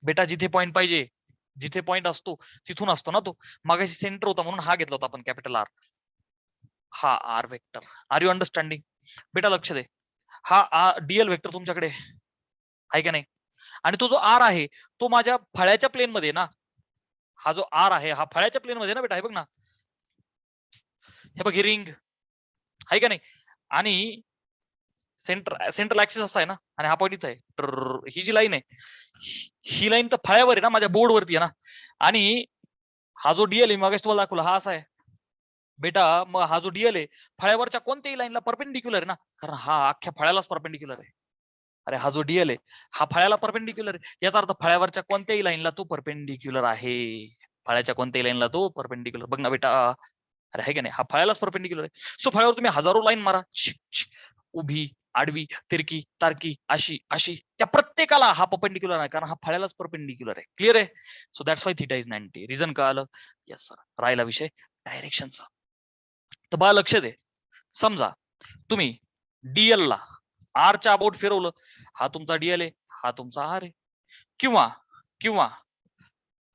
Speaker 1: बेटा जिथे पॉइंट पाहिजे, जिथे पॉइंट असतो तिथून असतो ना तो. मागाशी सेंटर होता म्हणून हा घेतला होता आपण कॅपिटल आर, हा R vector. Are you understanding बेटा? लक्ष दे, हा डीएल वेक्टर तुमच्याकडे आहे का नाही, आणि तो जो आर आहे तो माझ्या फळ्याच्या प्लेन मध्ये ना. हा जो आर आहे हा फळ्याच्या प्लेन मध्ये ना बेटा, हे बघ ना, हे बघ ही रिंग आहे का नाही, आणि सेंट्रल ऍक्सिस असा आहे ना, आणि हा पॉईंट इथं आहे. ही जी लाईन आहे ही लाईन तर फळ्यावर आहे ना, माझ्या बोर्ड वरती आहे ना. आणि हा जो डीएल आहे मागाशी तुम्हाला दाखवला, हा असा आहे बेटा. मग हा जो डीएल आहे फळ्यावरच्या कोणत्याही लाईनला परपेंडिक्युलर आहे ना, कारण हा अख्ख्या फळ्यालाच परपेंडिक्युलर आहे. अरे हा जो डीएल आहे हा फळ्याला परपेंडिक्युलर आहे, याचा अर्थ फळ्यावरच्या कोणत्याही लाईनला तो परपेंडिक्युलर आहे. फळ्याच्या कोणत्याही लाईनला तो परपेंडिक्युलर, बघ ना बेटा. अरे आहे का नाही, हा फळ्यालाच परपेंडिक्युलर आहे. सो फळ्यावर तुम्ही हजारो लाईन मारा, उभी, आडवी, तिरकी, तारकी, अशी अशी, त्या प्रत्येकाला हा परपेंडिक्युलर आहे, कारण हा फळ्यालाच परपेंडिक्युलर आहे. क्लिअर आहे? So that's why theta is 90. Reason का आलं? Yes sir. राहिला विषय डायरेक्शनचा. तर बा लक्ष दे, समजा तुम्ही डीएल ला आरच्या अबाउट फिरवलं, हा तुमचा डीएल आहे, हा तुमचा आर आहे, किंवा किंवा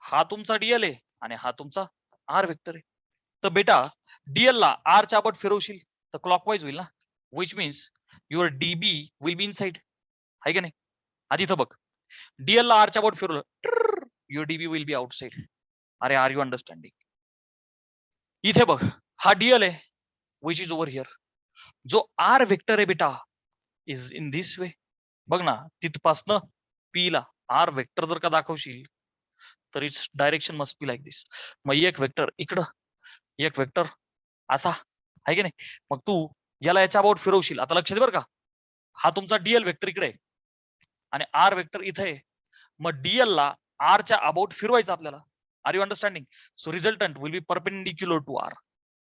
Speaker 1: हा तुमचा डीएल आहे आणि हा तुमचा आर वेक्टर आहे. तर बेटा डीएल ला आरच्या अबाउट फिरवशील तर क्लॉकवाईज होईल ना, which means your DB will be inside, आहे का नाही. आधी इथं बघ, डीएल ला आरच्या अबाउट फिरवलं, your DB will be outside. अरे आर यू अंडरस्टँडिंग? इथे बघ, हा डीएल आहे विच इज ओव्हर हिअर. जो आर वेक्टर आहे बेटा इज इन दिस वे. बघ ना, तिथपासनं पी ला आर वेक्टर जर का दाखवशील तर its direction must be like this. मग एक वेक्टर इकडं, एक वेक्टर असा, आहे की नाही. मग तू याला याच्या अबाउट फिरवशील, आता लक्ष दे बरं का, हा तुमचा डीएल वेक्टर इकडे आहे आणि आर वेक्टर इथे आहे. मग डीएल ला आरच्या अबाउट फिरवायचं आपल्याला. Are you understanding? So resultant will be perpendicular to R.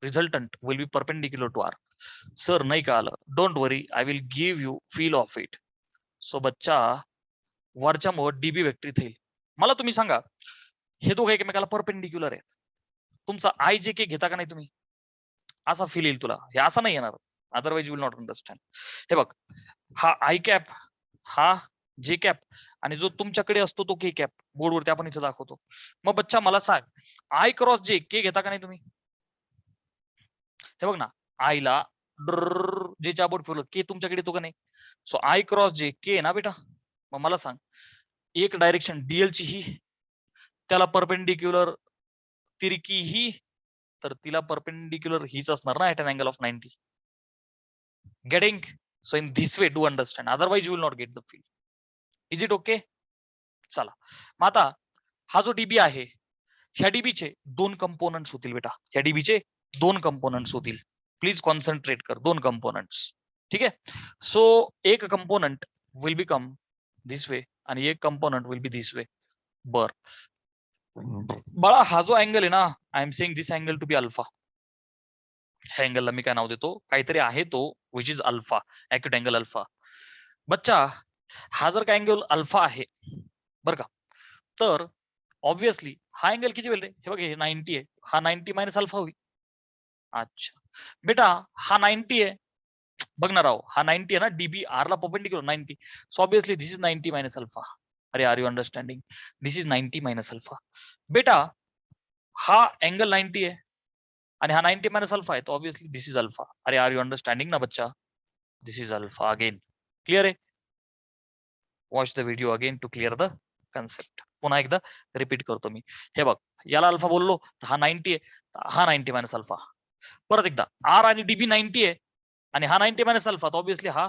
Speaker 1: Resultant will be perpendicular to R. Sir नाही का आलं, don't worry, I will give you feel of it. So बच्चा वरच्या मोड डीबी वेक्टर इथे येईल. मला तुम्ही सांगा, हे दोघं एकमेकाला परपेंडिक्युलर आहेत, तुमचा आय जे के घेता का नाही तुम्ही? असा फील येईल तुला, हे असं नाही येणार, otherwise you will not understand. हे बघ, हा आय कॅप, हा जे कॅप, आणि जो तुमच्याकडे असतो तो के कॅप, बोर्डवरती आपण इथे दाखवतो. मग बच्चा मला सांग, आय क्रॉस जे के घेता का नाही तुम्ही? हे बघ ना, आयला जेच्या बोर्ड फिरलं, के तुमच्याकडे येतो का नाही? सो आय क्रॉस जे के ना बेटा. मग मला सांग, एक डायरेक्शन डीएल ची ही त्याला परपेंडिक्युलर तिरकी ही तर तिला परपेंडिक्युलर हीच असणार ना at an angle of 90. Getting? So in this way do understand, otherwise you will not get the feel. Is it okay? चला मग आता हा जो डीबी आहे, ह्या डीबीचे दोन कंपोनंट्स होतील बेटा. ह्या डीबीचे दोन कंपोनंट्स होतील. प्लीज कॉन्सन्ट्रेट कर. दोन कंपोनंट्स. ठीक आहे. सो एक component will become this way आणि एक component will be this way. बर बाळा, हा जो अँगल आहे ना, I am saying this angle to be alpha. ह्या अँगलला मी काय नाव देतो, काहीतरी आहे तो which is alpha, acute angle alpha. बच्चा, हा जर का अँगल अल्फा आहे बर का, तर ऑब्विसली हा अँगल किती होईल रे? हे बघ, हे 90 आहे, हा 90 मायनस अल्फा होईल. अच्छा बेटा, हा 90 आहे, बघणार आहो, हा 90 आहे ना, डीबी आर ला perpendicular 90. So obviously this is 90 minus alpha. अरे are you understanding? This is 90 minus alpha. बेटा, हा अँगल 90 आहे आणि हा 90 मायनस अल्फा आहे, तो ऑब्विसली दिस इज अल्फा. अरे आर यू अंडरस्टँडिंग ना बच्चा? This is alpha again. Clear आहे? Watch the video again to clear the concept. पुन्हा एकदा रिपीट करतो मी. हे बघ, याला अल्फा बोललो तर हा 90 आहे, हा 90 मायनस अल्फा. परत एकदा, आर आणि डीबी 90 आहे आणि हा 90 मायनस अल्फा, तो ऑब्विसली हा,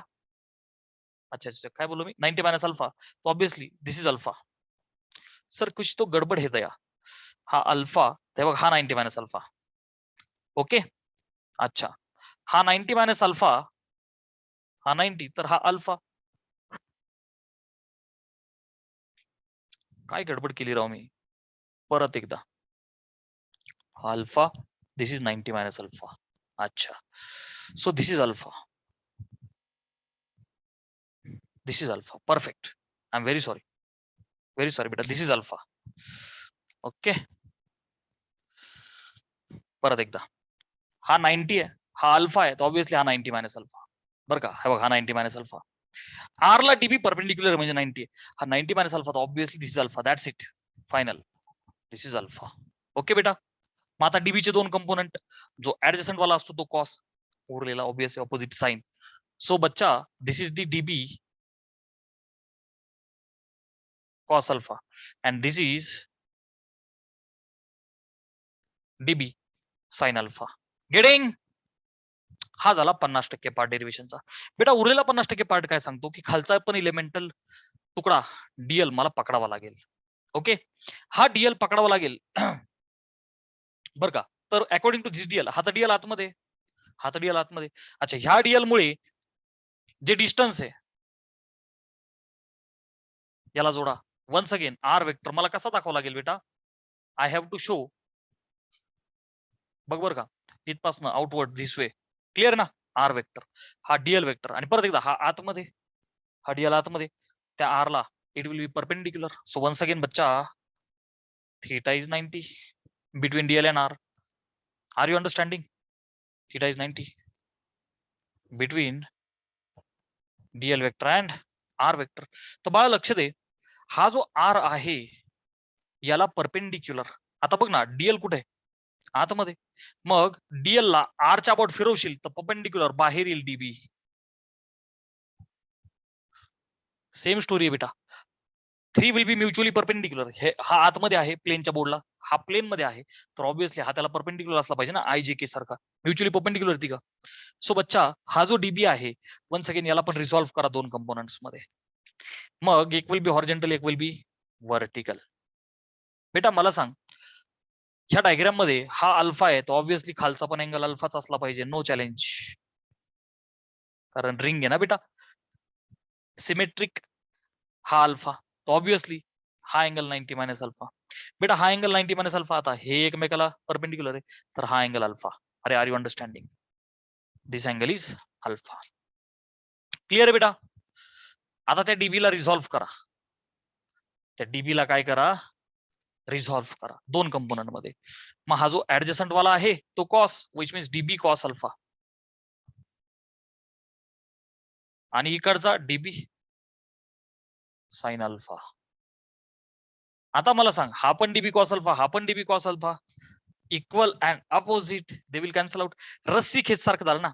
Speaker 1: अच्छा अच्छा काय बोललो मी, 90 मायनस अल्फा, तो obviously this is alpha. Sir कुछ तो गडबड है दया. हा अल्फा, ते बघ, हा 90 मायनस अल्फा. ओके. अच्छा, हा 90 मायनस अल्फा, हा 90, तर हा अल्फा. काय गडबड केली राव मी? परत एकदा, alpha, this is 90 minus alpha. अच्छा, so this is alpha, this is alpha. Perfect. I am very sorry बेटा, दिस इज अल्फा. ओके. परत एकदा, हा 90 आहे, हा अल्फा आहे, तर ऑब्विसली हा 90 मायनस अल्फा. बरं का, हे बघ, हा 90 मायनस अल्फा. आर ला डीबी परपेंडिक्युलर म्हणजे 90 आहे, हा 90 मायनस अल्फा, तर obviously this is alpha. That's it, final. This is alpha. Okay बेटा. मग आता डीबीचे दोन कंपोनंट, जो ऍडजस्टंट वाला असतो तो कॉस, उरलेला ऑब्वियसली ऑपोजिट साइन. सो बच्चा, this is the DB cos alpha and this is db sin alpha. Getting? हा झाला 50% पार्ट डेरिव्हेशनचा. बेटा, उरलेला 50% पार्ट काय सांगतो, की खालचा पण इलेमेंटल तुकडा डीएल मला पकडावा लागेल. ओके, हा डीएल पकडावा लागेल बर का. तर अकॉर्डिंग टू दिस डीएल, हा तर डीएल आतमध्ये, हा तर डीएल आतमध्ये. अच्छा, ह्या डीएल मुळे जे डिस्टन्स आहे याला जोडा. वन्स अगेन, आर वेक्टर मला कसा दाखवा लागेल बेटा? आय हॅव टू शो, बघ बर का, इथपासून आउटवर्ड दिस वे. क्लिअर ना? आर वेक्टर, हा डीएल वेक्टर, आणि परत एकदा हा आतमध्ये, हा डीएल आतमध्ये, त्या आर ला it will be perpendicular. So once again बच्चा, theta is 90 between DL and R. Are you understanding? Theta is 90 between DL vector and R vector. तर बाळा लक्ष दे, हा जो आर आहे याला परपेंडिक्युलर. आता बघ ना, डीएल कुठे आहे? आतमध्ये. मग डीएल ला आरच्या बोट फिरवशील तर परपेंडिक्युलर बाहेर येईल डीबी. सेम स्टोरी आहे बेटा. 3 विल बी म्युच्युअली परपेंडिक्युलर. हे हा आतमध्ये आहे प्लेनच्या बोर्डला, हा प्लेन मध्ये आहे, तर ऑब्विसली हा त्याला परपेंडिक्युलर असला पाहिजे ना, आय जे के सारखा. म्युच्युअली परपेंडिक्युलर ती का? सो बच्चा, हा जो डीबी आहे, वन्स अगेन याला पण रिसॉल्व्ह करा दोन कंपोनंट्स मध्ये. मग एक विल बी हॉरिझॉन्टल, एक विल बी व्हर्टिकल. बेटा मला सांग, ह्या डायग्राम मध्ये हा अल्फा आहे, तर ऑब्विसली खालचा पण अँगल अल्फाच असला पाहिजे. नो चॅलेंज, कारण रिंग आहे ना बेटा, सिमेट्रिक. हा अल्फा, तो ऑब्विसली हा अँगल 90 मायनस अल्फा. बेटा, हा अँगल 90 मायनस अल्फा, आता हे एकमेकाला परपेंडिक्युलर आहे, तर हा अँगल अल्फा. अरे are you understanding? This angle is alpha. Clear आहे बेटा? आता त्या डीबी ला रिझॉल्व्ह करा. त्या डीबी ला काय करा? रिझॉल्व्ह करा दोन कंपोनंट मध्ये. मग हा जो ऍडजस्टंट वाला आहे तो cos, which means dB cos alpha, आणि इकडचा डीबी साइन अल्फा. आता मला सांग, हा पण डीबी कॉस अल्फा, हा पण dB cos alpha, equal and opposite, they will cancel out. रस्सी खेच सारखं झालं ना.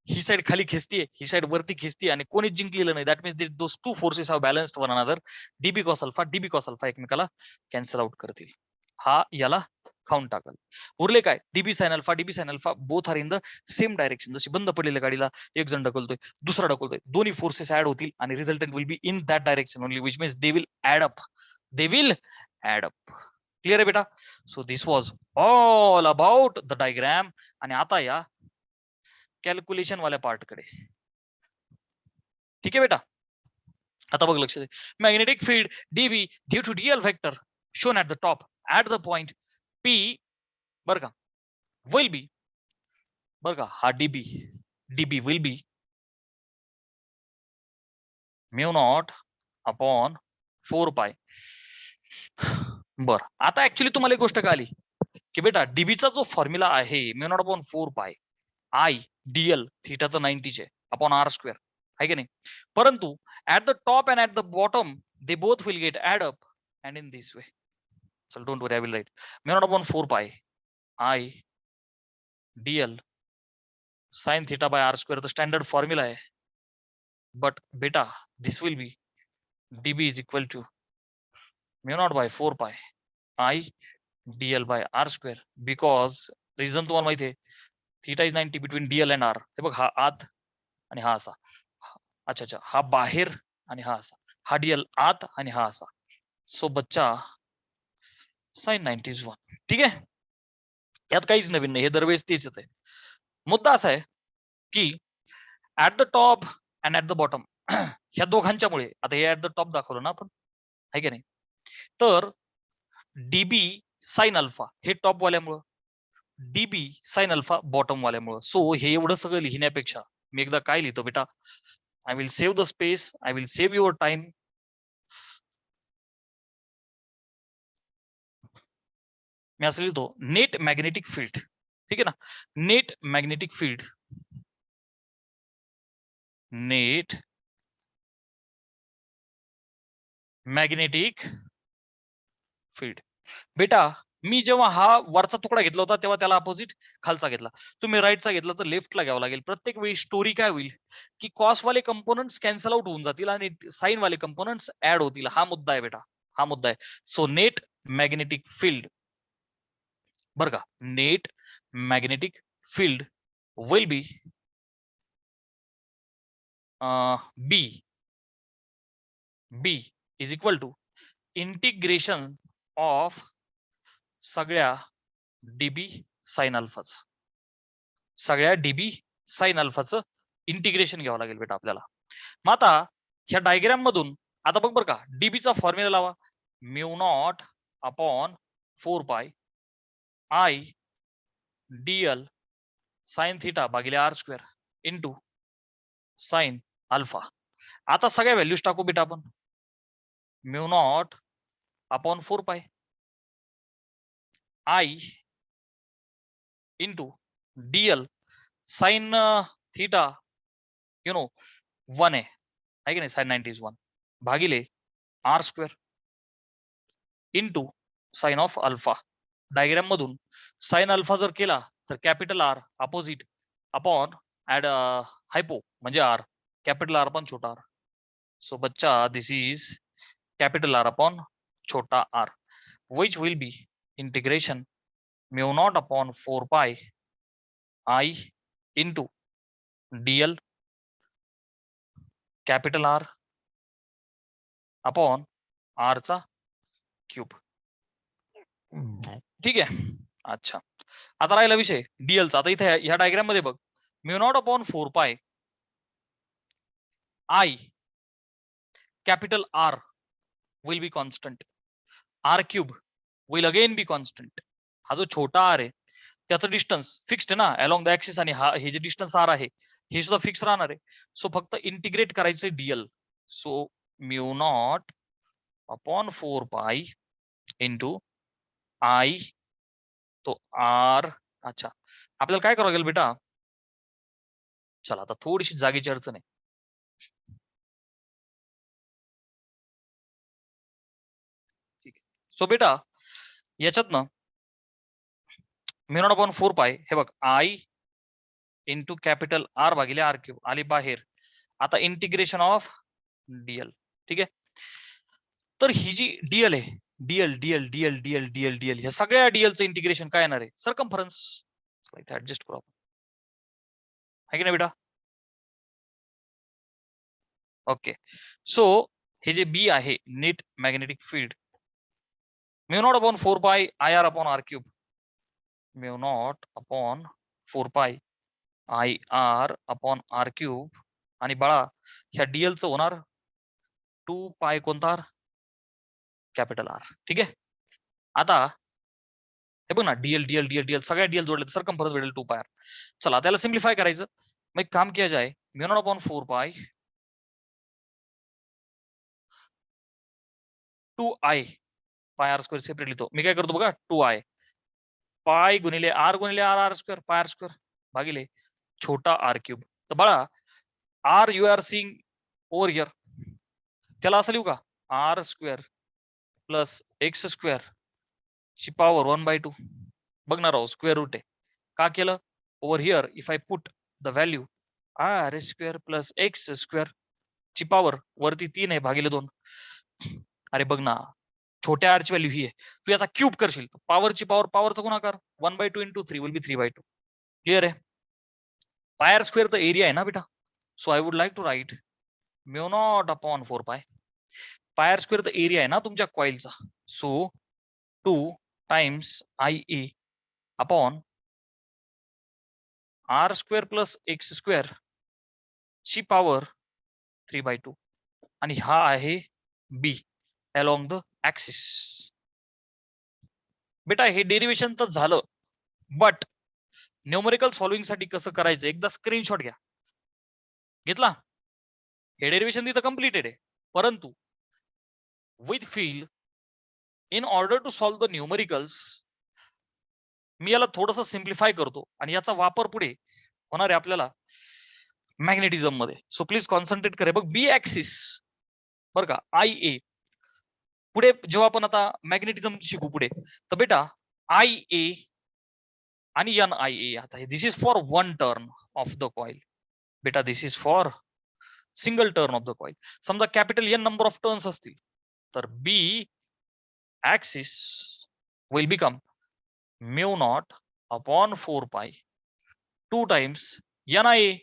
Speaker 1: ही साइड खाली खेचतीये, ही साइड वरती खेचतीये, आणि कोणीच जिंकलेलं नाही. That means those two forces have balanced one another. DB cos alpha एकमेकाला कॅन्सल आउट करतील. हा याला खाऊन टाकल. उरले काय dB sine alpha both are in the same direction. जशी बंद पडलेल्या गाडीला एक जण ढकलतोय दुसरा ढकलतोय, दोन्ही फोर्सेस ऍड होतील आणि resultant will be in that direction only, which means they will add up. Clear आहे बेटा? So this was all about the diagram. आणि आता या कॅल्क्युलेशन वाल्या पार्ट कडे. ठीक आहे बेटा? आता बघ लक्ष दे. Magnetic field dB due to Diehl vector shown at the top at the point P, बर का, विल बी, बर का, हा dB will be mu naught upon 4 pi. बर, आता ऍक्च्युली तुम्हाला एक गोष्ट कळाली की बेटा डीबीचा जो फॉर्म्युला आहे mu naught upon 4 pi I Diehl theta तर 90 आहे अपॉन आर स्क्वेअर, आहे की नाही? परंतु at the top and at the bottom they both will get add up and in this way. चल don't worry, I will write mu naught upon 4 pi I Diehl sine theta by r square, तर standard formula आहे. But बेटा this will be dB is equal to mu naught by 4 pi I dl by r square, because reason तुम्हाला माहिती आहे theta is 90 between DL and R. हे बघ, हा आत आणि हा असा. अच्छा, हा बाहेर आणि हा असा. हा डीएल आत आणि हा असा. सो बच्चा साइन 90 इज 1. ठीक आहे, यात काहीच नवीन नाही, हे दरवेळेस तेच येत आहे. मुद्दा असा आहे की at the top and at the bottom ह्या दोघांच्यामुळे, आता हे ऍट द टॉप दाखवलं ना आपण, आहे की नाही? तर डीबी साइन अल्फा हे टॉप वाल्यामुळं, डीबी साइन अल्फा बॉटम वाल्यामुळं. सो हे एवढं सगळं लिहिण्यापेक्षा मी एकदा काय लिहितो बेटा, I will save the space, I will save your time. मी असं लिहितो नेट मॅग्नेटिक फील्ड. ठीक आहे ना? Net magnetic field, net magnetic field. बेटा मी जेव्हा हा वरचा तुकडा घेतला होता तेव्हा त्याला अपोजिट खालचा घेतला. तुम्ही राईटचा घेतला तर लेफ्टला घ्यावा लागेल. प्रत्येक वेळी स्टोरी काय होईल की कॉस वाले कंपोनंट्स कॅन्सल आउट होऊन जातील आणि साइन वाले कंपोनंट्स ऍड होतील. हा मुद्दा आहे बेटा, हा मुद्दा आहे. सो नेट मॅग्नेटिक फील्ड, बर का, net magnetic field will be B is equal to integration of सगळ्या डीबी साइन अल्फाच, सगळ्या डीबी साइन अल्फाचं इंटिग्रेशन घ्यावं लागेल बेटा आपल्याला. मग आता ह्या डायग्राम मधून आता बघ बरं का, डीबीचा फॉर्म्युला लावा mu naught upon 4 pi I Diehl sine theta भागिले R square into sine alpha. आता सगळ्या व्हॅल्यूज टाकू बेटा आपण. Mu naught upon 4 pi I into DL sine theta 1 आहे की नाही, साइन 90 इज 1 भागिले R square into sine of alpha. Diagram मधून साइन अल्फा जर केला तर capital R opposite upon add hypo म्हणजे आर, कॅपिटल आर पण छोटा आर. सो बच्चा this is capital R upon छोटा R, which will be integration mu naught upon 4 pi I into DL capital R upon R चा cube. ठीक आहे, अच्छा. आता राहिला विषय डीएलचा. आता इथे ह्या डायग्राम मध्ये बघ, mu naught upon 4 pi I capital R will be constant, R cube will again be constant. हा जो छोटा आर आहे त्याचं डिस्टन्स फिक्स्ड आहे ना अलॉंग द ऍक्सिस, आणि हा हे जे डिस्टन्स आर आहे हे सुद्धा फिक्स राहणार आहे. सो फक्त इंटिग्रेट करायचंय Diehl. So mu naught upon 4 pi into I तो आर. अच्छा, आपल्याला काय करावं लागेल बेटा, चला आता थोडीशी जागेची अडचण आहे. ठीक आहे, सो बेटा याच्यात ना म्यू नॉट अपॉन 4 पाय, हे बघ आय इंटू कॅपिटल आर भागिले आर क्यूब आली बाहेर. आता इंटिग्रेशन ऑफ डीएल. ठीक आहे, तर ही जी डीएल आहे Diehl DL DL DL DL Diehl ह्या सगळ्या डीएलचं इंटिग्रेशन काय येणार आहे? सर्कम्फरन्स. इथे ऍडजस्ट करू आपण, आहे की नाही बेटा? ओके, सो हे जे बी आहे net magnetic field mu naught upon 4 pi I R upon R cube, mu naught upon 4 pi I R upon R cube, आणि बाळा ह्या डीएल चं होणार 2 पाय कोणता? Capital R. ठीक आहे, आता हे बघ ना, डीएल डीएल डीएल डीएल सगळ्या डीएल जोडले तर सर्कम्फरन्स भेटेल 2 पाय आर. चला त्याला सिम्प्लिफाय करायचं. मग एक काम किया जाए, mu naught upon 4 pi 2 I पाय आर स्क्वेअर सेपरेट लिहितो मी. काय करतो बघा, 2 आय पाय गुणिले R R R square pi R square भागिले छोटा आर क्यूब. तर बाळा are you are seeing over here, त्याला असं लिहू का, R square plus X square ची पॉवर 1/2. बघणार आहोत स्क्वेअर रूट आहे. का केलं? Over here if I put the value R square plus X square ची पॉवर वरती 3 आहे भागिले 2. अरे बघ ना, छोट्या आर ची व्हॅल्यू ही आहे, तू याचा क्यूब करशील पॉवरची पॉवर पॉवरचा गुणाकार 1/2 इंटू 3 विल बी 3/2. क्लिअर आहे? पाय आर स्क्वेअर तर एरिया आहे ना बेटा, so I would like to write mu naught upon 4 pi. पाय आर स्क्वेअर तर एरिया आहे ना तुमच्या कॉइलचा, so 2 times I A upon R square plus X square ची पॉवर 3/2, आणि हा आहे बी अलॉंग द ऍक्सिस. बेटा हे डेरिव्हेशनच झालं, बट न्यूमरिकल सॉल्विंग साठी कसं करायचं एकदा स्क्रीनशॉट घ्या. घेतला? हे डेरिव्हेशन तिथं कम्प्लिटेड आहे, परंतु with feel in order to solve the numericals मी याला थोडस सिम्प्लिफाय करतो, आणि याचा वापर पुढे होणार आहे आपल्याला मॅग्नेटिझम मध्ये. सो प्लीज कॉन्सन्ट्रेट करे. बघ बी ऍक्सिस बरं का, आय ए पुढे जेव्हा आपण आता मॅग्नेटिझम शिकू पुढे, तर बेटा आय ए आणि एन आय ए, आता this is for one turn of the coil. बेटा this is for single turn of the coil. समजा capital N number of turns असतील तर B axis will become mu naught upon 4 pi 2 times N I ए.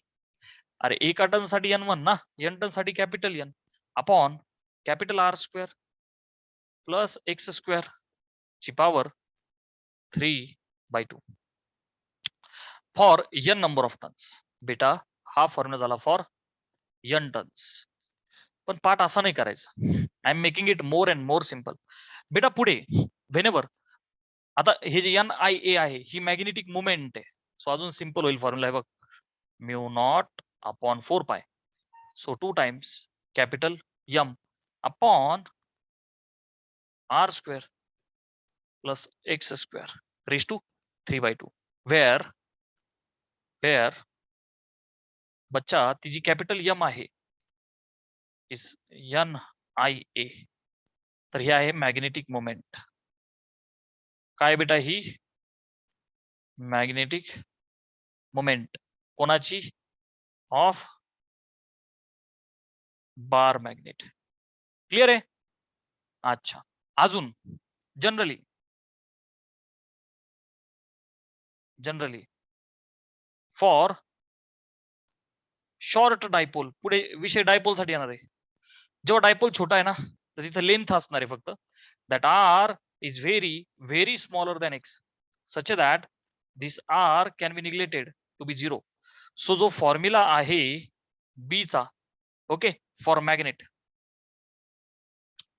Speaker 1: अरे एका turn साठी N 1 ना, N turn साठी capital N upon capital R square plus X square ची power 3/2 for N number of turns. बेटा हा फॉर्म्युला झाला for N turns, पण पाठ असा नाही करायचा. I am making it more and more simple. बेटा पुढे व्हेनेवर आता हे जे एन आय ए आहे ही मॅग्नेटिक मुवमेंट आहे, सो अजून सिम्पल होईल फॉर्म्युला आहे बघ, mu naught upon 4 pi, so 2 times capital M upon R square plus X square raise to 3/2, where बच्चा ती जी कॅपिटल एम आहे इज एन आय ए, तर ही आहे मॅग्नेटिक मोमेंट. काय बेटा ही मॅग्नेटिक मोमेंट कोणाची? Of bar magnet. क्लिअर आहे? अच्छा, अजून जनरली फॉर शॉर्ट डायपोल, पुढे विषय डायपोल साठी येणार आहे. जेव्हा डायपोल छोटा आहे ना तर तिथे लेंथ असणार आहे फक्त, that R is very very smaller than X such that this R can be neglected to be 0. So जो फॉर्म्युला आहे बी चा, okay, for magnet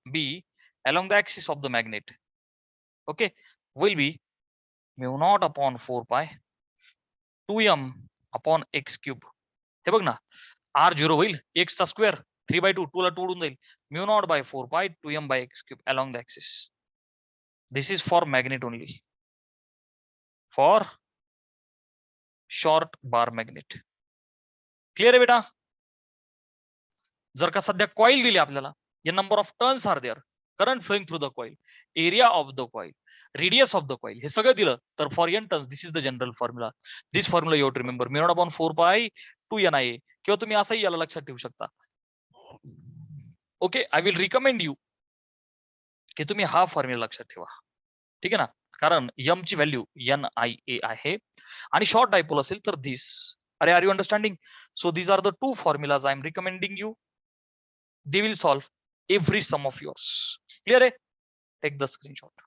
Speaker 1: B along the axis of the magnet, okay, will be mu naught upon 4 pi 2m upon x cube. हे बघ ना, r 0 होईल, x चा square 3/2, 2 ला 2 उडून जाईल, mu naught by 4 pi 2m by x cube along the axis. This is for magnet only, for short bar magnet. Clear आहे बेटा? जर का सध्या कॉइल दिली आपल्याला, या number of turns are there, current flowing through the coil, area of the coil, radius of the coil, हे सगळं दिलं तर for N turns this is the general formula. This formula you to remember, mu naught upon 4 pi 2 N I ए, किंवा तुम्ही असंही याला लक्षात ठेवू शकता. Okay, I will recommend you की तुम्ही हा फॉर्म्युला लक्षात ठेवा. ठीक आहे ना, कारण m ची व्हॅल्यू NIA आहे आणि शॉर्ट डायपोल असेल तर दिस. अरे are you understanding? So these are the two formulas I am recommending you. They will solve every sum of yours. Clear है? Take the screenshot.